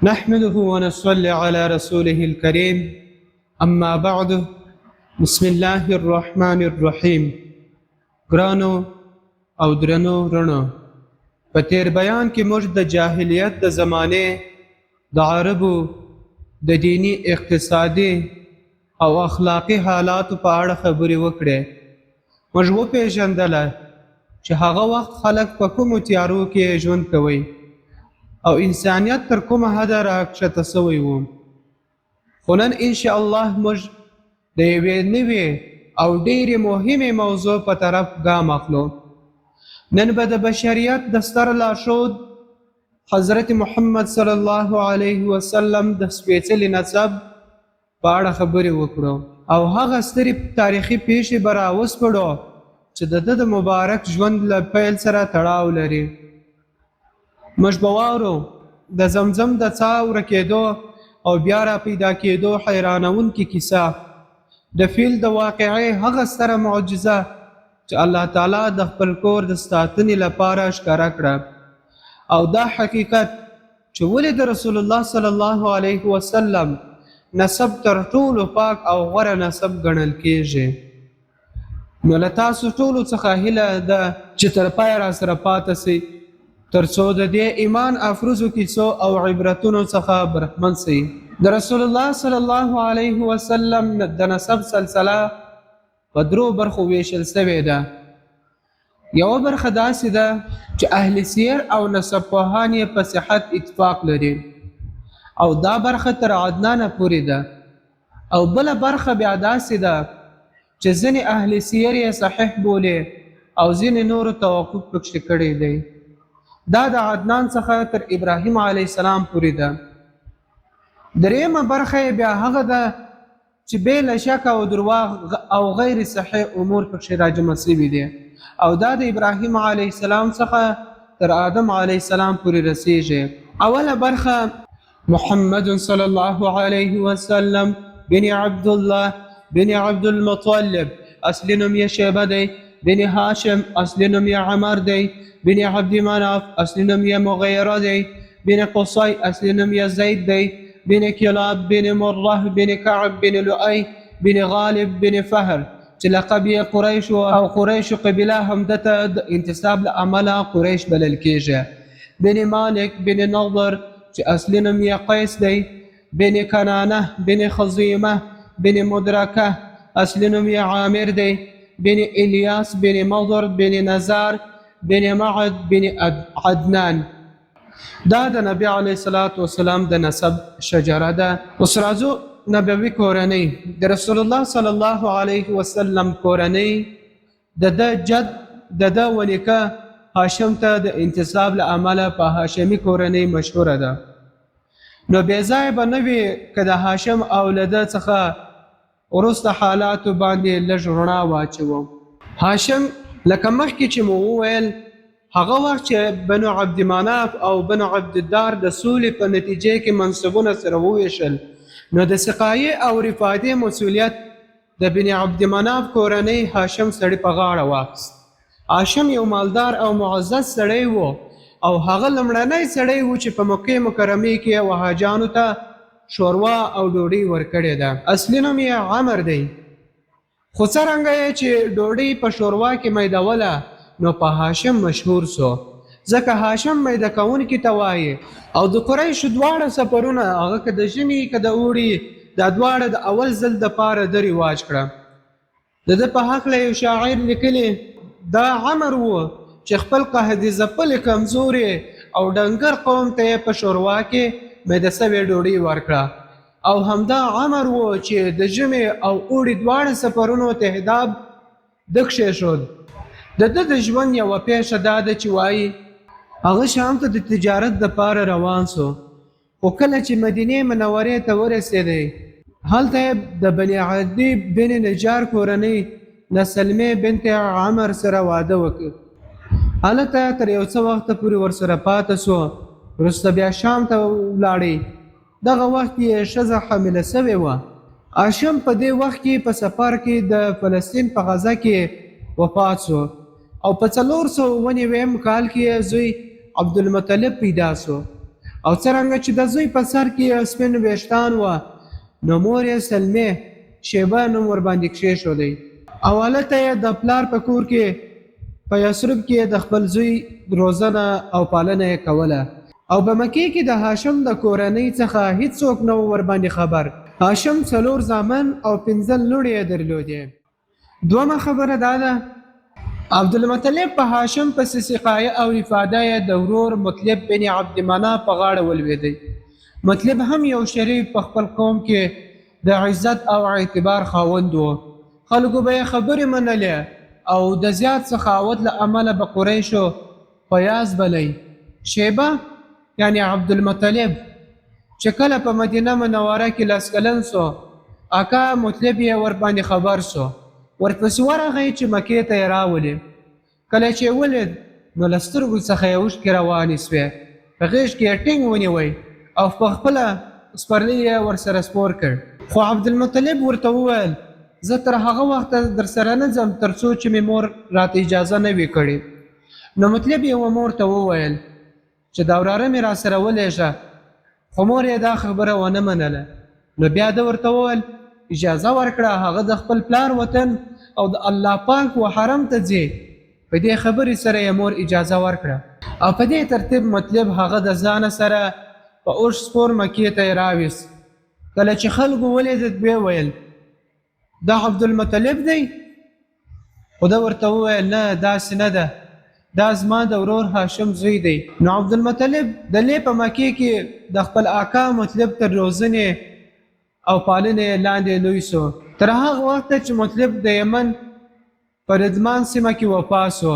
نحمده ونصلي على رسوله الكريم اما بعد بسم الله الرحمن الرحیم. ګرانو او درنو رڼو، په تیر بیان کې موږ د جاهلیت د زمانې د عربو د دینی، اقتصادي او اخلاقی حالاتو په اړه خبرې وکړې. موږ وپېژندله چې هغه وخت خلک په کومو تیارو کې ژوند کوي او انسانیت تر کومه حده راکښته سوی و. خو نن انشاء الله موږ د یوې نوې او ډېرې مهمې موضوع په طرف ګام اخلو. نن به د بشریت د ستر لارښود حضرت محمد صلی الله علیه وسلم د سپېڅلي نسب په اړه خبرې وکړو او هغه سترې تاریخي پیښې به راوسپړو چې د ده د مبارک ژوند له پیل سره تړاو لري. موږ به واورو د زمزم د څاه ورکېدو او بیا را پیدا کېدو حیرانونکې کیسه، د فیل د واقعې هغه ستره معجزه چې الله تعالی د خپل کور د ساتنې لپاره ښکاره کړه، او دا حقیقت چې ولې د رسول الله صلی الله علیه وسلم نسب تر ټولو پاک او غوره نسب ګڼل کیږي. نو له تاسو ټولو څخه هیله ده چې تر پایه راسره پاتې سئ تر څو د دې ایمان افروزو کیسو او عبرتونو څخه برخمن سئ. د رسول الله صلی الله علیه وسلم د نسب سلسله په درو برخو ویشل سوې ده. یوه برخه داسې ده چې اهل سیر او نسب پوهان یې په صحت اتفاق لري او دا برخه تر عدنانه پورې ده، او بله برخه بیا داسې ده چې ځینې اهل سیر یې صحیح بولي او ځینې نورو توقف پکښې کړی دی. دا د عدنان څخه تر ابراهیم علیه السلام پورې ده. درېیمه برخه یې بیا هغه ده چې بې له شک او درواغ او غیر صحیح امور پکښې راجمع سوي دي، او دا د ابراهیم علیه السلام څخه تر آدم علیه السلام پورې رسیږي. اوله برخه محمد صلی الله علیه وسلم بن عبد الله بن عبد المطلب، اصلي نوم یې شیبه دی، بن هاشم، اصلي نوم یې عمر دی، بن عبد مناف، اصلي نوم یې مغیره دی، بن قصی، اصلي نوم یې زید دی، بن کلاب، بن مره، بن کعب، بن لؤی، بن غالب، بن فهر، چې لقب یې قریش او قریش قبیله هم دته د انتساب له امله قریش بلل کیږي. بن مالک، بن نضر، چې اصلي نوم یې قیس دی، بن کنانه، بن خزیمه، بن مدرکه، اصلي نوم یې عامر دی، بن الیاس، بن مضر، بن نزار، بن معد، بن عدنان. دا د نبی علیه الصلاة والسلام د نسب شجره ده. اوس راځو نبوي کورنۍ، د رسول الله صلی الله علیه وسلم کورنۍ د ده جد د ده ونیکه هاشم ته د انتساب له امله په هاشمي کورنۍ مشهوره ده. نو بې ځایه به نه وي که د هاشم او له ده څخه وروسته حالاتو باندې لږ رڼا واچوو. هاشم لکه مخکې چې مو وویل، هغه وخت چې بنو عبد مناف او بنو عبدالدار د سولې په نتیجې کې منصبونه سره وویشل، نو د سقایې او رفادې مسؤلیت د بن عبد مناف کورنۍ هاشم سړي په غاړه واخیست. هاشم یو مالدار او معزز سړی و او هغه لومړنی سړی و چې په مکې مکرمې کې وهاجانو ته شوروا او ډوډۍ ورکړې ده. اصلي نوم یې عمر دی، خو څرنګه یې چې ډوډۍ په شوروا کې میدوله نو په هاشم مشهور سو، ځکه هاشم میده کوونکي ته وایي. او د قریشو دواړه سفرونه، هغه که د ژمي که د اوړي، دا دواړه د اول ځل دپاره ده رواج کړه. د ده په هکله یو شاعر لیکلی، دا عمر و چې خپل قحط ځپلې کمزورې او ډنګر قوم ته یې په شوروا کې میده سوې ډوډۍ ورکړه. او همدا عمر و چې د ژمي او اوړي دواړه سفرونو تهداب ده کښېښود. د ده د ژوند یوه پیښه دا ده چې وایي هغه شام ته د تجارت دپاره روان سو، خو کله چې مدینې منورې ته ورسېدی، هلته یې د بني عدي بن نجار کورنۍ له سلمې بنت عمر سره واده وکړ. هلته تر یو څه وخته پورې ورسره پاته سو، وروسته بیا شام ته ولاړی. دغه وخت یې ښځه حامله سوې وه. هاشم په دې وخت کې په سفر کې د فلسطین په غزه کې وفات سو، او په 409 کال کې زوی عبدالمطلب پیدا سو، او څرنګه چې د زوی په سر کې سپین ویښتان وه نو مور یې سلمې شیبه نوم ورباندې کښېښودی او هلته یې د پلار په کور کې په یثرب کې د خپل زوی روزنه او پالنه یې کوله او په مکې کې د هاشم د کورنۍ څخه هیڅوک نه و ورباندې خبر. هاشم 4 زامن او 15 لوڼې یې درلودې. دویمه خبره دا ده عبدالمطلب په هاشم پسې سقایه او افاده یې د ورور مطلب بن عبدمناف په غاړه ولوېدی. مطلب هم یو شریف په خپل قوم کې د عزت او اعتبار خاوند و. خلکو به یې خبرې منلې او د زیات سخاوت له امله به قریشو فیاض بلی. شیبه یعنی عبدالمطلب چې کله په مدینه منوره کې 10 کلن سو اکا مطلب یې ورباندې خبر سو ورپسې ورغی چې مکې ته یې راولي. کله چې ولید نو له سترګو څخه یې اوښکې روانې سوې په غېږ کې یې ټینګ ونیوی او په خپله سپرلی یې ورسره سپور کړ. خو عبدالمطلب ورته وویل زه تر هغه وخته در سره نه ځم تر څو چې مې مور راته اجازه نه وي کړې. نو مطلب یې مور ته وویل چې دا وراره مې را سره ولېږه خو مور یې دا خبره ونه منله. نو بیا ده ورته وویل اجازه ورکړه هغه د خپل پلار وطن او د الله پاک و حرم ته ځي. په دې خبرې سره یې مور اجازه ورکړه او په دې ترتیب مطلب هغه د ځانه سره په اوښ سپور مکې ته یې راویست. کله چې خلکو ولیدل ویې ویل دا عبدالمطلب دی؟ خو ده ورته وویل نه داسې نه ده دا زما د ورور هاشم زوی دی. نو عبدالمطلب د لې په مکې کې د خپل آقا مطلب تر روزنې او پالنې لاندې لوی سو تر هغه وخته چې مطلب د یمن په ردمان سیمه کې وفات سو.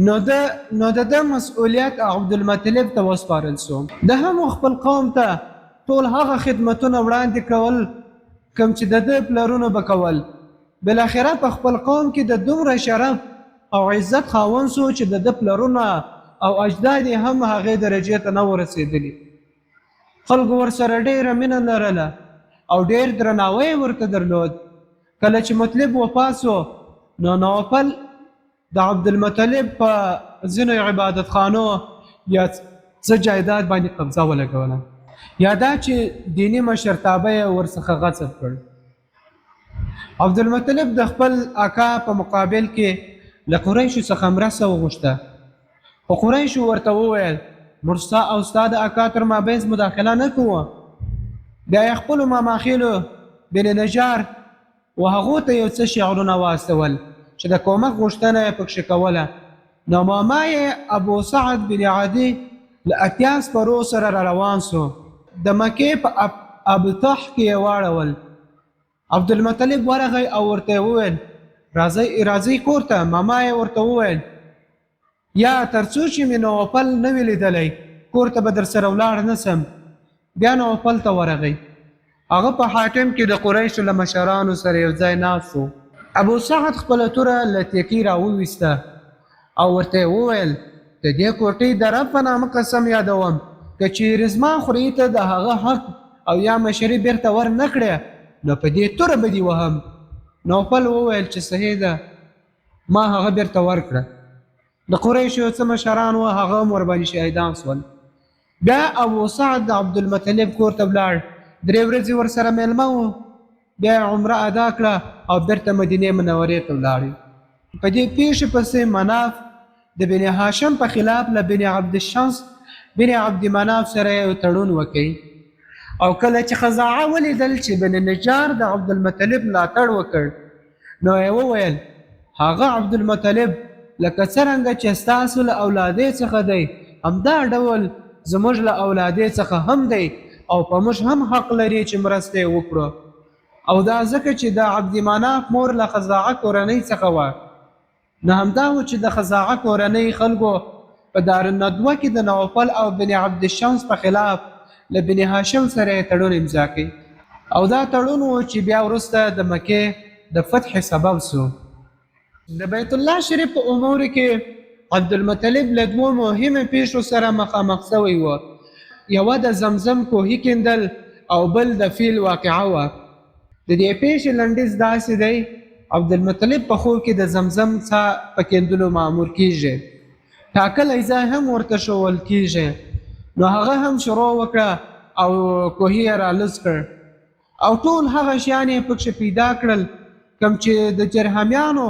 نو د ده مسؤلیت عبدالمطلب ته وسپارل سو. ده هم خپل قوم ته ټول هغه خدمتونه وړاندې کول کوم چې د ده پلرونو به کول. بالاخره په خپل قوم کې د دومره شرف او عزت خاوند سو چې د ده پلرونه او اجداد یې هم هغې درجې ته نه ورسېدلي. خلکو ورسره ډېره مینه لرله او ډېر درناوی یې ورته درلود. کله چې مطلب وفات سو نو نوفل د عبدالمطلب په ځینو عبادتخانو یا څه جایداد باندې قبضه ولګوله یا دا چې دیني مشرتابه یې ورڅخه غصب کړ. عبدالمطلب د خپل آقا په مقابل کې له قریشو څخه مرسته وغوښته خو قریشو ورته وویل موږ ستا او ستا د آقا تر مابینځ مداخله نه کوو. بیا یې خپلو ماماخیلو بن نجار و هغو ته یو څه شعرونه واستول چې د کومک غوښتنه یې پکښې کوله. نو ماما یې ابو سعد بن عدي له 80 سپرو سره را روان سو. د مکې په ابطح کې یې واړول. عبدالمطلب ورغی او ورته وویل راځئ کور ته. ماما یې ورته وویل یا تر څو چې مې نوفل نه وي لیدلی کور ته به در سره ولاړ نه سم. بیا نوفل ته ورغی. هغه په حاتم کې د قریشو له مشرانو سره یو ځای ناست و. ابو سعد خپله توره له تیکې راوویسته او ورته وویل د دې کوټۍ د رب په نامه قسم یادوم که چیرې زما خوري ته د هغه حق او یا مشري بیرته ور نه کړې نو په دې توره به دې وهم. نوفل وویل چې صحیح ده ما هغه بیرته ورکړه. د قریشو څه مشران وه هغه هم ورباندې شهیدان سول. بیا ابو سعد د عبدالمطلب کور ته ولاړ. 3 ورځې ورسره میلمه و. بیا عمره ادا کړه او بیرته مدینې منورې ته ولاړې. په دې پیښې پسې مناف د بن هاشم په خلاف له بن عبدالشمس بن عبدمناف سره یو تړون وکړي او کله چې خزاعه ولیدل چې بن نجار د عبدالمطلب ملاتړ وکړ نو یې وویل هغه عبدالمطلب لکه څرنګه چې ستاسو له اولادې څخه دی همدا ډول زموږ له اولادې څخه هم دی او په موږ هم حق لري چې مرسته یې وکړو. او دا ځکه چې د عبدمناف مور له خزاعه کورنۍ څخه وه. نو همدا و چې د خزاعه کورنۍ خلکو په دارالندوه کې د نوفل او بن عبدالشمس په خلاف له بن هاشم سره یې تړون امضا کړي او دا تړون و چې بیا وروسته د مکې د فتح سبب سو. د بیت الله شریف په امورو کې عبدالمطلب له 2 مهمو پیښو سره مخامخ شوی و. یوه د زمزم کوهي کیندل او بل د فیل واقعه وه. د دې پیښې لنډیز داسې دی عبدالمطلب په خوب کې د زمزم څاه په کیندلو مامور کیږي. ټاکلی ځای هم ورته ښوول کیږي نو هغه هم شروع وکړه او کوهی یې رالوڅ کړ او ټول هغه شیان یې پکښې پیدا کړل کوم چې د جرهمیانو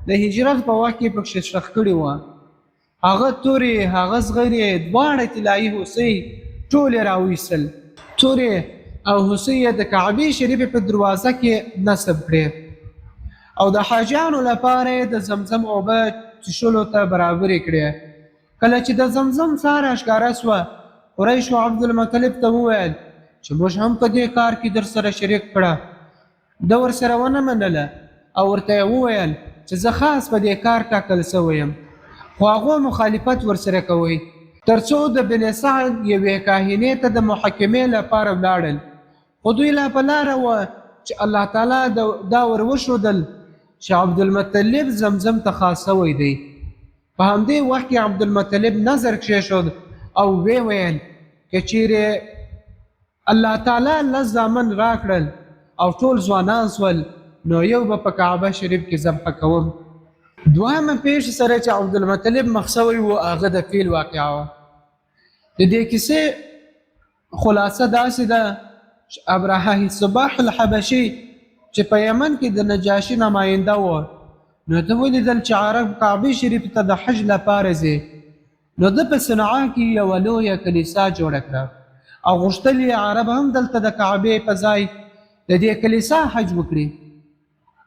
د هجرت په وخت کې پکښې ښخ کړي وه هغه تورې هغه زغرې دواړه طلایي هوسۍ ټول یې راویستل تورې او هوسۍ یې د کعبې شریفې په دروازه کې نصب کړې او د حاجیانو لپاره یې د زمزم اوبه څښلو ته برابرې کړې کله چې د زمزم څاره ښکاره سوه قریشو عبدالمطلب ته وویل چې موږ هم په دې کار کې در سره شریک کړه ده ورسره ونه منله او ورته یې وویل چې زه خاص په دې کار ټاکل سوی یم خو هغو مخالفت ورسره کوئ تر څو د بن سعد یوې کاهنې ته د محاکمې لپاره ولاړل خو دوی لا په لاره وه چې الله تعالی دا ور وښودل چې عبدالمطلب زمزم ته خاص سوی دی په همدې وخت کې عبدالمطلب نظر کښېښود او ویې ویل که چیرې الله تعالی لس زامن راکړل او ټول ځوانان سول نو یو به په کعبه شریف کې ذبحه کوم دوهمه پیښې سره چې عبدالمطلب مخ سوی و هغه د فیل واقعه وه د دې کیسې خلاصه داسې ده چې ابرهه صباح الحبشي چې په یمن کې د نجاشي نماینده و نو ده ولیدل چې عرب کعبې شریف ته د حج لپاره ځي نو ده په صنعا کې یوه لویه کلیسا جوړه کړه او غوښتل یې عرب هم دلته د کعبې په ځای د دې کلیسا حج وکړي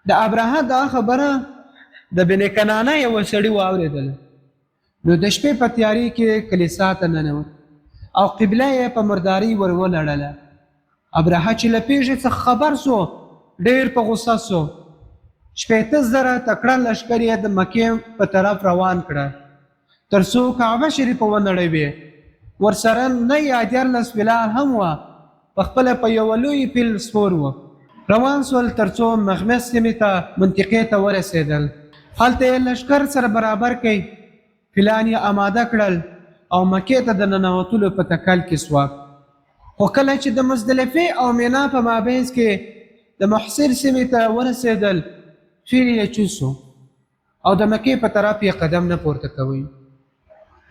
د ابرهه دا خبره د بن کنانه یوه سړي واورېدله نو د شپې په تیاري کې کلیسا ته ننوت او قبله یې په مرداري ور ولړله ابرهه چې له پیښې څخه خبر سو ډېر په غوسه سو 15,000 تکړه لښکر یې د مکې په طرف روان کړه تر څو کعبه شریفه ونړوي ورسره نه یا 14 فیلان هم وه پخپله په یوه لوی فیل سپور و روان سول تر څو مغمس سیمې ته منطقې ته ورسېدل هلته یې لښکر سره برابر کړئ فیلان یې آماده کړل او مکې ته د ننوتلو په تکل کې سوه خو کله چې د مزدلفې او مینا په مابینځ کې د محصر سیمې ته ورسېدل فیل یې چوسو او د مکې په طرف یې قدم نه پورته کوي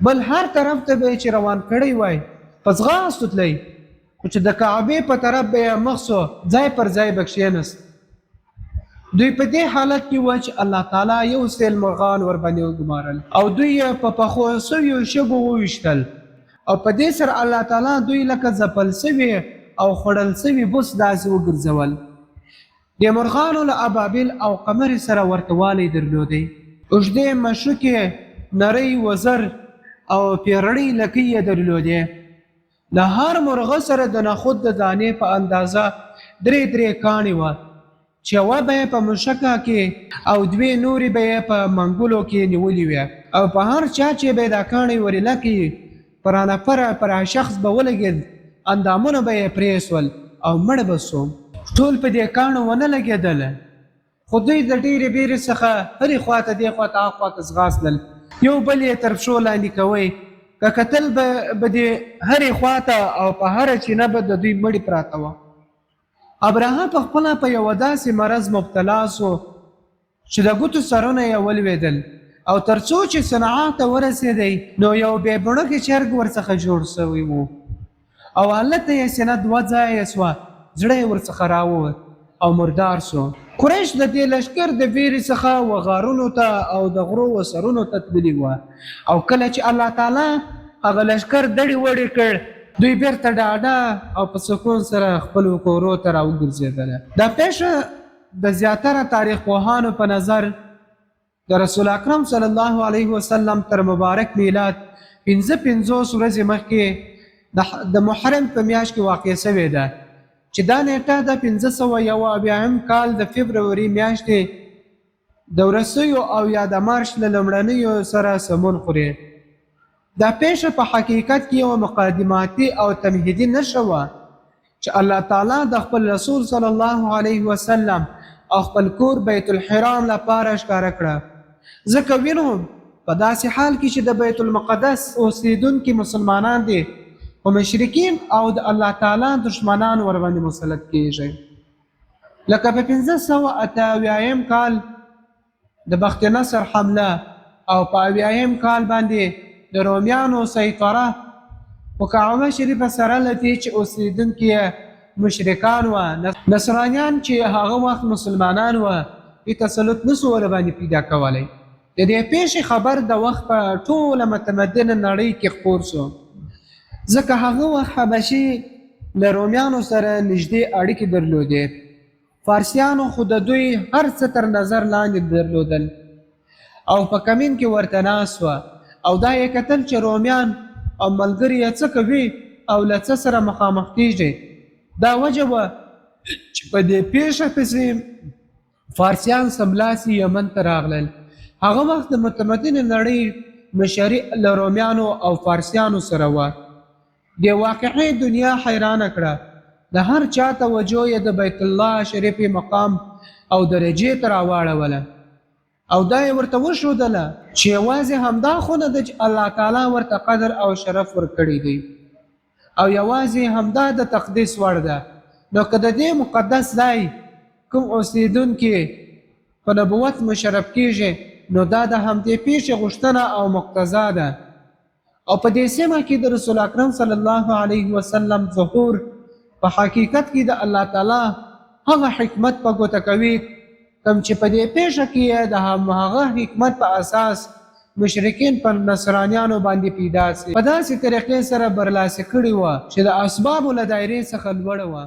بل هر طرف ته به چې روان کړی وای په ځغاستو تللی خو چې د کعبې په طرف به یې مخ سو ځای پر ځای به کښېنست دوی په دې حالت کې و چې الله تعالی یو سیل مرغان ورباندې وګمارل او دوی یې په پخو سویو شګو وویشتل او په دې سره الله تعالی دوی لکه ځپل سوي او خوړل سوي بوس داسې وګرځول د مرغانو له ابابیل او قمر سره ورته والی درلودی اوږدې مشوکې نرۍ وزر او پیرړۍ لکۍ یې درلودې له هر مرغه سره د نخود د دانې په اندازه درې کاڼې وه چې یوه به یې په مشکه کې او دوې نورې به یې په منګولو کې نیولې وې او په هر چا چې به یې دا کاڼې ورې لکې پرانپره پر شخص به ولګېد اندامونه به یې پرې سول او مړه به سو ټول په دې کاڼو ونه لګېدله خو دوی د ډېرې بیرې څخه هرې خواته دې خواته هغه خواته ځغاستل یو بل یې تر پښو لاندې کوئ که کتل به دې هرې خواته او په هره چینه به د دوی مړي پراته وه ابرهه په خپله په یوه داسې مرض مبتلا سو چې د ګوتو سرونه یې ولوېدل او تر څو چې صنعا ته ورسېدی نو یو بې بڼکې چرګ ورڅخه جوړ سوی و او هلته یې سینه 2 ځایه سوه زړه یې ورڅخه راووت او مردار سو قریش د دې لښکر د ویرې څخه وغارونو ته او د غرو و سرونو ته تللي وه او کله چې الله تعالی هغه لښکر دړې وړې کړ دوی بیرته ډاډه او په سکون سره خپلو کورو ته راوګرځېدله دا پیښه د زیاتره تاریخ پوهانو په نظر د رسول اکرم صلی الله علیه وسلم تر مبارک میلاد 55 ورځې مخکې د محرم په میاشت کې واقع سوې ده چې دا نیټه د 1501 کال د فبروري میاشتې د وروستیو او یا د مارچ له لومړنیو سره سمون خوري دا پیښه په حقیقت کې یو مقدماتي او تمهیدي نښه وه چې الله تعالی د خپل رسول صلی الله علیه وسلم او خپل کور بیت الحرام لپاره ښکاره کړه ځکه وینو په داسې حال کې چې د بیت المقدس اوسیدونکي مسلمانان دي او مشرکین او د الله تعالی دشمنان ورباندې مسلط کیږي لکه په 1588 کال د بخت نصر حمله او په 80 کال باندې د رومیانو سیطره خو کعبه شریفه سره له دې چې اوسېدونکي یې مشرکان وه، نصرانیان چې هغه وخت مسلمانان وه، دې تسلط نسو ورباندې پیدا کولی. د دې پیښې خبر د وخت په ټوله متمدنه نړۍ کې خپور سو، ځکه هغه وخت حبشي له رومیانو سره نږدې اړیکې درلودې. فارسیانو خو د دوی هر څه تر نظر لاندې درلودل او په کمین کې ورته ناست وه، او دا یې کتل چې رومیان او ملګري یې څه کوي او له څه سره مخامخ کېږي. دا وجه وه چې په دې پیښه پسې فارسیان سملاسي یمن ته راغلل. هغه وخت د متمدنې نړۍ مشري له رومیانو او فارسیانو سره وه. د واقعي دنیا حیرانه کړه. د هر چا توجه یې د بیت الله شریف مقام او درجې ته راواړوله، او دا یې ورته وښودله چې یوازې همدا خو نه ده چې الله تعالی ورته قدر او شرف ورکړی دی، او یوازې همدا د تقدیس وړ ده. نو که د دې مقدس ځای کوم اوسېدونکي په نبوت مشرف کېږي، نو دا د همدې پیښې غوښتنه او مقتضا ده. او په دې سیمه کې د رسول اکرم صلی الله علیه وسلم ظهور په حقیقت کې د الله تعالی هغه حکمت په ګوته کوي کوم چې په دې پیښه کې د هغه حکمت په اساس مشرکین پر نصرانیانو باندې پیدا سي، په داسې طریقې سره برلاسي کړي وه چې د اسبابو له دایرې څخه لوړه وه.